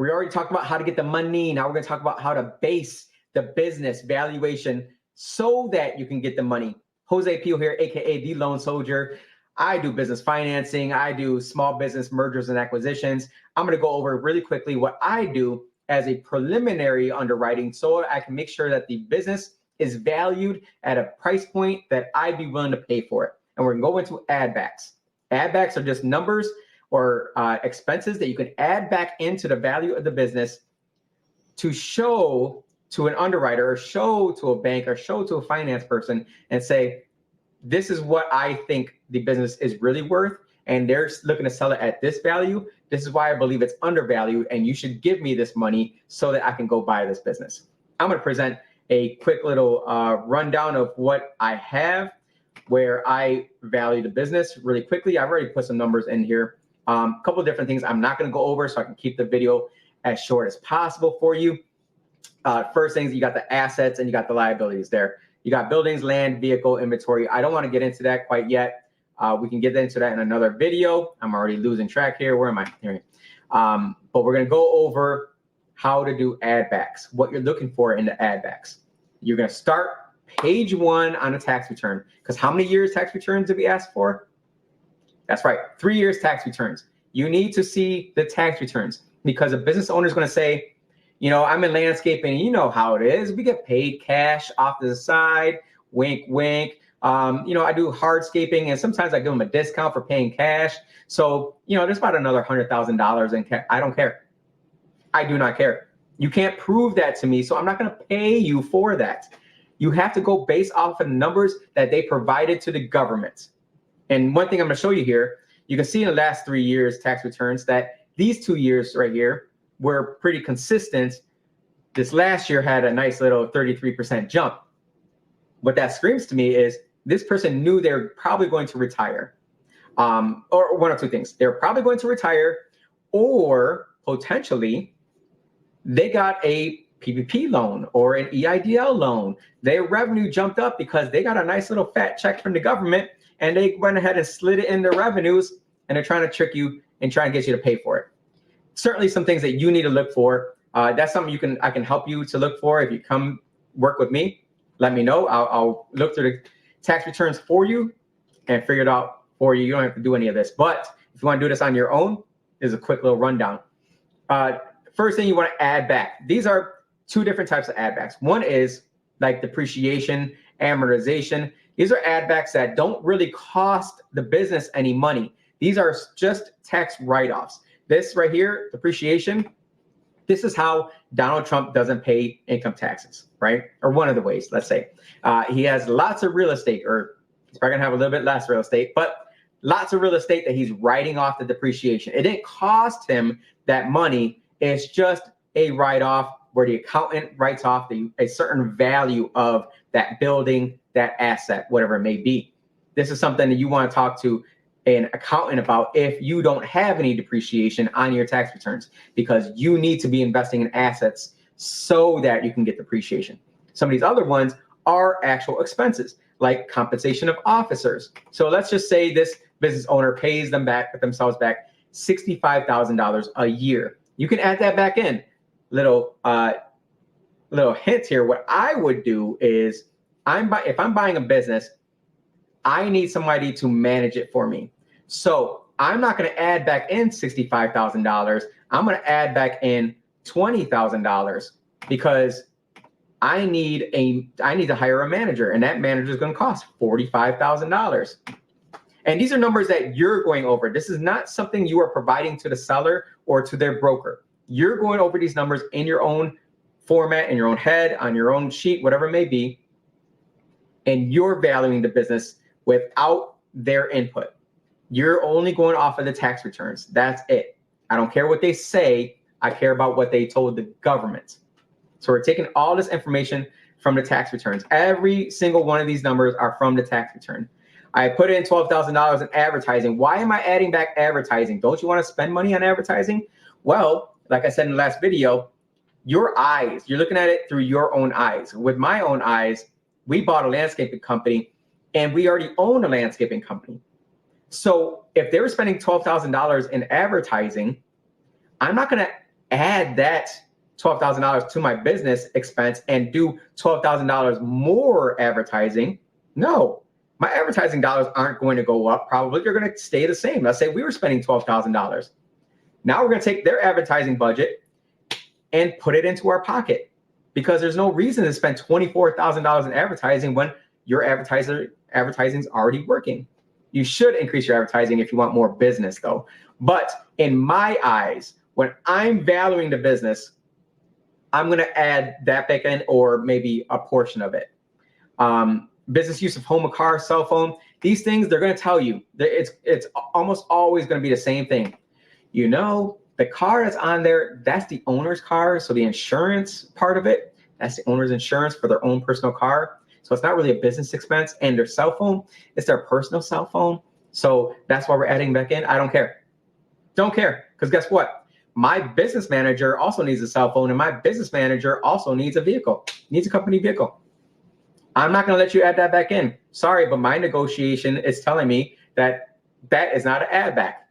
We already talked about how to get the money. Now we're going to talk about how to base the business valuation so that you can get the money. Jose Pio here, AKA The Lone Soldier. I do business financing. I do small business mergers and acquisitions. I'm going to go over really quickly what I do as a preliminary underwriting so I can make sure that the business is valued at a price point that I'd be willing to pay for it. And we're going to go into add backs. Add backs are just numbers or expenses that you can add back into the value of the business to show to an underwriter or show to a bank or show to a finance person and say, this is what I think the business is really worth, and they're looking to sell it at this value. This is why I believe it's undervalued, and you should give me this money so that I can go buy this business. I'm going to present a quick little rundown of what I have, where I value the business really quickly. I've already put some numbers in here. A couple of different things I'm not going to go over so I can keep the video as short as possible for you. First things, you got the assets and you got the liabilities there. You got buildings, land, vehicle, inventory. I don't want to get into that quite yet. We can get into that in another video. I'm already losing track here. Where am I? Here. But we're going to go over how to do add backs, what you're looking for in the add backs. You're going to start page 1 on a tax return, because how many years tax returns did we ask for? That's right, 3 years tax returns. You need to see the tax returns, because a business owner is going to say, you know, I'm in landscaping. You know how it is. We get paid cash off to the side. Wink, wink. You know, I do hardscaping, and sometimes I give them a discount for paying cash. So, you know, there's about another $100,000 in cash. I don't care. I do not care. You can't prove that to me, so I'm not going to pay you for that. You have to go based off of the numbers that they provided to the government. And one thing I'm going to show you here, you can see in the last 3 years tax returns that these 2 years right here were pretty consistent. This last year had a nice little 33% jump. What that screams to me is this person knew they're probably going to retire. Or one of two things. They're probably going to retire, or potentially they got a PPP loan or an EIDL loan. Their revenue jumped up because they got a nice little fat check from the government, and they went ahead and slid it in their revenues, and they're trying to trick you and try and get you to pay for it. Certainly some things that you need to look for. That's something I can help you to look for. If you come work with me, let me know. I'll look through the tax returns for you and figure it out for you. You don't have to do any of this. But if you want to do this on your own, there's a quick little rundown. First thing you want to add back. These are 2 different types of add backs. One is like depreciation, amortization. These are add backs that don't really cost the business any money. These are just tax write-offs. This right here, depreciation, this is how Donald Trump doesn't pay income taxes, right? Or one of the ways, let's say. He has lots of real estate, or he's probably gonna have a little bit less real estate, but lots of real estate that he's writing off the depreciation. It didn't cost him that money. It's just a write-off where the accountant writes off a certain value of that building, that asset, whatever it may be. This is something that you want to talk to an accountant about if you don't have any depreciation on your tax returns, because you need to be investing in assets so that you can get depreciation. Some of these other ones are actual expenses, like compensation of officers. So let's just say this business owner pays themselves back $65,000 a year. You can add that back in. Little hint here. What I would do is, if I'm buying a business, I need somebody to manage it for me. So I'm not going to add back in $65,000. I'm going to add back in $20,000 because I need to hire a manager, and that manager is going to cost $45,000. And these are numbers that you're going over. This is not something you are providing to the seller or to their broker. You're going over these numbers in your own format, in your own head, on your own sheet, whatever it may be, and you're valuing the business without their input. You're only going off of the tax returns. That's it. I don't care what they say. I care about what they told the government. So we're taking all this information from the tax returns. Every single one of these numbers are from the tax return. I put in $12,000 in advertising. Why am I adding back advertising? Don't you want to spend money on advertising? Well, like I said in the last video, your eyes, you're looking at it through your own eyes. With my own eyes, we bought a landscaping company, and we already own a landscaping company. So if they were spending $12,000 in advertising, I'm not going to add that $12,000 to my business expense and do $12,000 more advertising. No, my advertising dollars aren't going to go up. Probably they're going to stay the same. Let's say we were spending $12,000. Now we're going to take their advertising budget and put it into our pocket, because there's no reason to spend $24,000 in advertising when your advertising is already working. You should increase your advertising if you want more business though. But in my eyes, when I'm valuing the business, I'm going to add that back in, or maybe a portion of it. Business use of home, a car, cell phone, these things, they're going to tell you that it's almost always going to be the same thing. You know, the car that's on there, that's the owner's car. So the insurance part of it, that's the owner's insurance for their own personal car. So it's not really a business expense. And their cell phone, it's their personal cell phone. So that's why we're adding back in. I don't care. Don't care. Because guess what? My business manager also needs a cell phone, and my business manager also needs a vehicle, needs a company vehicle. I'm not going to let you add that back in. Sorry, but my negotiation is telling me that that is not an add back.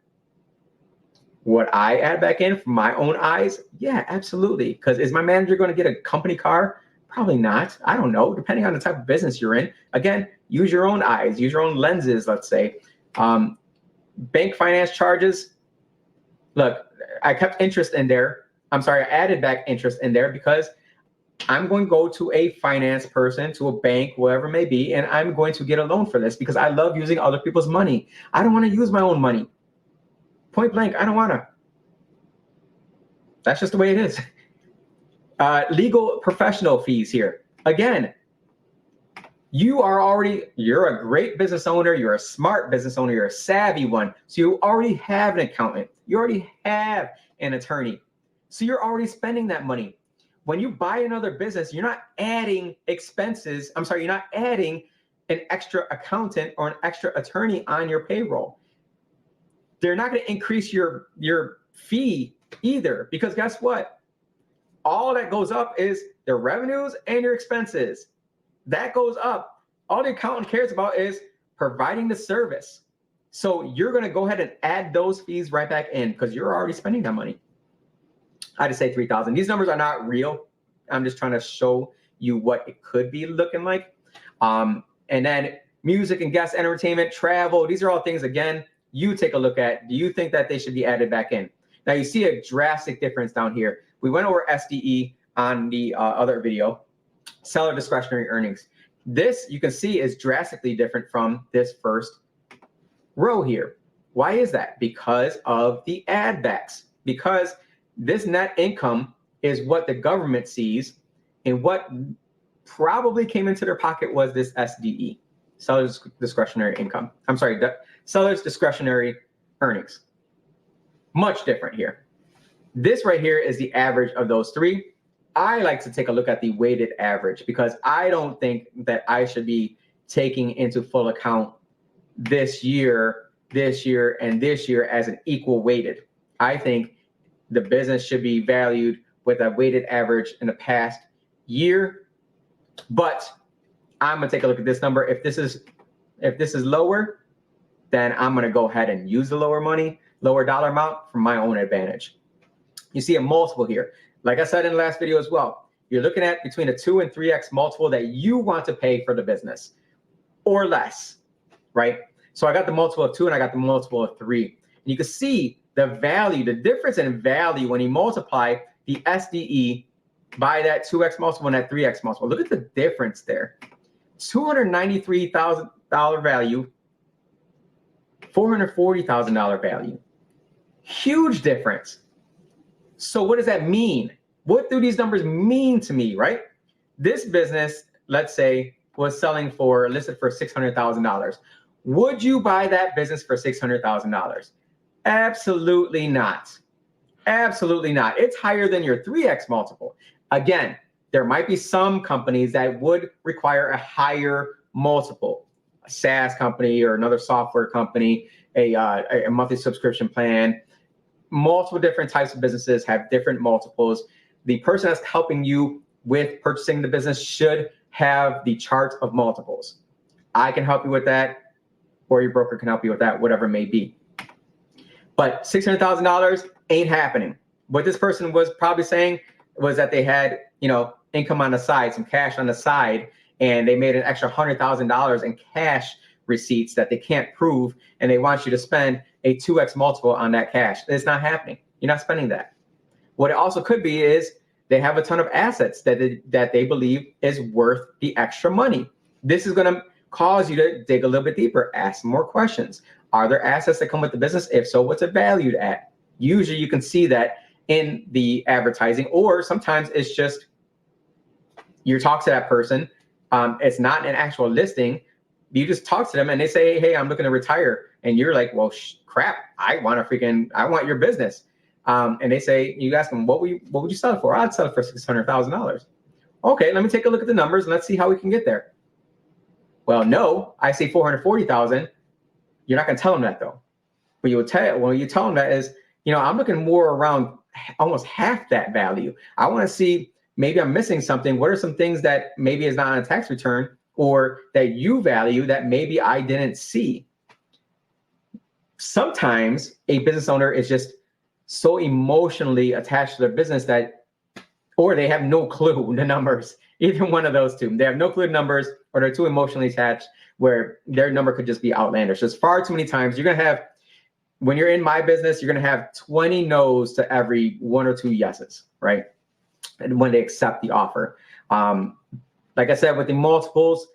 Would I add back in from my own eyes? Yeah, absolutely. Because is my manager going to get a company car? Probably not. I don't know. Depending on the type of business you're in. Again, use your own eyes, use your own lenses, let's say. Bank finance charges. Look, I kept interest in there. I'm sorry, I added back interest in there because I'm going to go to a finance person, to a bank, whatever it may be, and I'm going to get a loan for this because I love using other people's money. I don't want to use my own money. Point blank, I don't want to. That's just the way it is. Legal professional fees here. Again, you're a great business owner. You're a smart business owner. You're a savvy one. So you already have an accountant. You already have an attorney. So you're already spending that money. When you buy another business, you're not adding expenses. I'm sorry, you're not adding an extra accountant or an extra attorney on your payroll. They're not going to increase your fee either, because guess what? All that goes up is the revenues and your expenses. That goes up. All the accountant cares about is providing the service. So you're going to go ahead and add those fees right back in because you're already spending that money. I just say 3,000. These numbers are not real. I'm just trying to show you what it could be looking like. And then music and guest entertainment, travel. These are all things, again, you take a look at. Do you think that they should be added back in? Now you see a drastic difference down here. We went over SDE on the other video, seller discretionary earnings. This you can see is drastically different from this first row here. Why is that? Because of the add backs. Because this net income is what the government sees, and what probably came into their pocket was this SDE, seller's discretionary income. I'm sorry, seller's discretionary earnings. Much different here. This right here is the average of those three. I like to take a look at the weighted average because I don't think that I should be taking into full account this year, and this year as an equal weighted. I think the business should be valued with a weighted average in the past year. But I'm gonna take a look at this number. If this is lower, then I'm gonna go ahead and use the lower dollar amount for my own advantage. You see a multiple here. Like I said in the last video as well, you're looking at between a 2 and 3x multiple that you want to pay for the business or less, right? So I got the multiple of 2 and I got the multiple of 3. And you can see the value, the difference in value when you multiply the SDE by that 2x multiple and that 3x multiple. Look at the difference there. $293,000 value, $440,000 value. Huge difference. So what does that mean? What do these numbers mean to me, right? This business, let's say, was listed for $600,000. Would you buy that business for $600,000? Absolutely not. Absolutely not. It's higher than your 3x multiple. Again, there might be some companies that would require a higher multiple. A SaaS company or another software company, a monthly subscription plan. Multiple different types of businesses have different multiples. The person that's helping you with purchasing the business should have the chart of multiples. I can help you with that, or your broker can help you with that, whatever it may be. But $600,000 ain't happening. what this person was probably saying was that they had, income on the side, some cash on the side, and they made an extra $100,000 in cash receipts that they can't prove, and they want you to spend a 2x multiple on that cash. It's not happening. You're not spending that. What it also could be is they have a ton of assets that they believe is worth the extra money. This is going to cause you to dig a little bit deeper, ask more questions. Are there assets that come with the business? If so, what's it valued at? Usually you can see that in the advertising, or sometimes it's just you talk to that person. It's not an actual listing. You just talk to them and they say, hey, I'm looking to retire. And you're like, well, crap, I want your business. And they say, you ask them, what would you sell it for? I'd sell it for $600,000. Okay, let me take a look at the numbers and let's see how we can get there. Well, no, I say 440,000. You're not going to tell them that though. What you tell them that is, I'm looking more around almost half that value. I want to see, maybe I'm missing something. What are some things that maybe is not on a tax return or that you value that maybe I didn't see? Sometimes a business owner is just so emotionally attached to their business or they have no clue the numbers. Either one of those two. They have no clue the numbers, or they're too emotionally attached where their number could just be outlandish. There's far too many times when you're in my business, you're going to have 20 no's to every 1 or 2 yeses, right? And when they accept the offer. Like I said, with the multiples,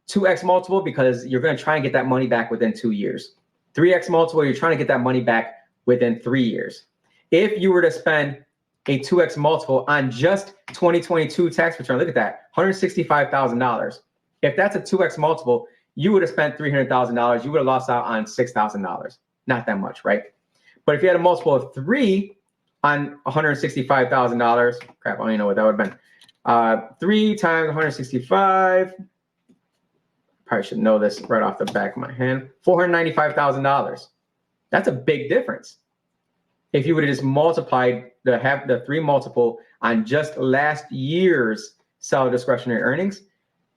2x multiple, because you're going to try and get that money back within 2 years. 3x multiple, you're trying to get that money back within 3 years. If you were to spend a 2x multiple on just 2022 tax return, look at that, $165,000. If that's a 2x multiple, you would have spent $300,000. You would have lost out on $6,000. Not that much, right? But if you had a multiple of 3 on $165,000, crap, I don't even know what that would have been. 3 times 165, probably should know this right off the back of my hand, $495,000. That's a big difference. If you would have just multiplied the 3 multiple on just last year's seller discretionary earnings,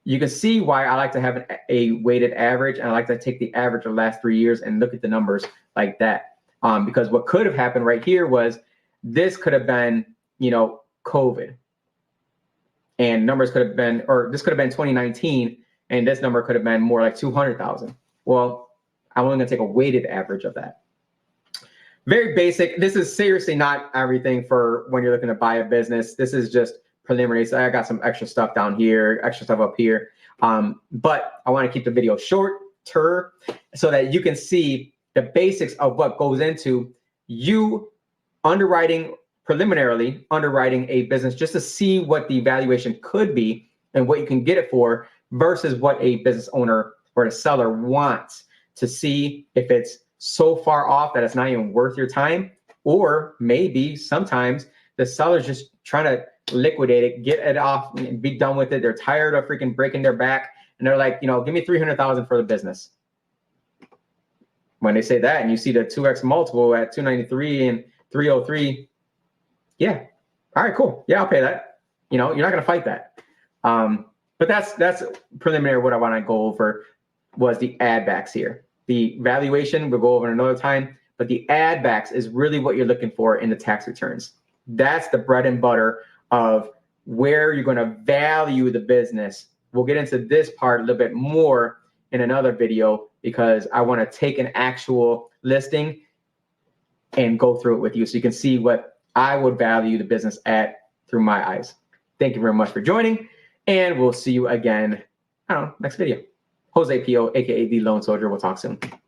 you can see why I like to have a weighted average, and I like to take the average of the last 3 years and look at the numbers like that. Because what could have happened right here was this could have been, COVID, and numbers could have been, or this could have been 2019, and this number could have been more like 200,000. Well, I'm only going to take a weighted average of that. Very basic. This is seriously not everything for when you're looking to buy a business. This is just preliminary. So I got some extra stuff down here, extra stuff up here. But I want to keep the video shorter so that you can see the basics of what goes into you preliminarily underwriting a business, just to see what the valuation could be and what you can get it for versus what a business owner or the seller wants, to see if it's so far off that it's not even worth your time, or maybe sometimes the seller's just trying to liquidate it, get it off and be done with it. They're tired of freaking breaking their back, and they're like, give me 300,000 for the business. When they say that and you see the 2x multiple at 293 and 303, yeah, all right, cool. Yeah, I'll pay that. You're not going to fight that. But that's preliminary. What I want to go over was the add backs here. The valuation we'll go over another time, but the add backs is really what you're looking for in the tax returns. That's the bread and butter of where you're going to value the business. We'll get into this part a little bit more in another video, because I want to take an actual listing and go through it with you so you can see what I would value the business at through my eyes. Thank you very much for joining, and we'll see you again, next video. Jose Pio, aka The Loan Soldier. We'll talk soon.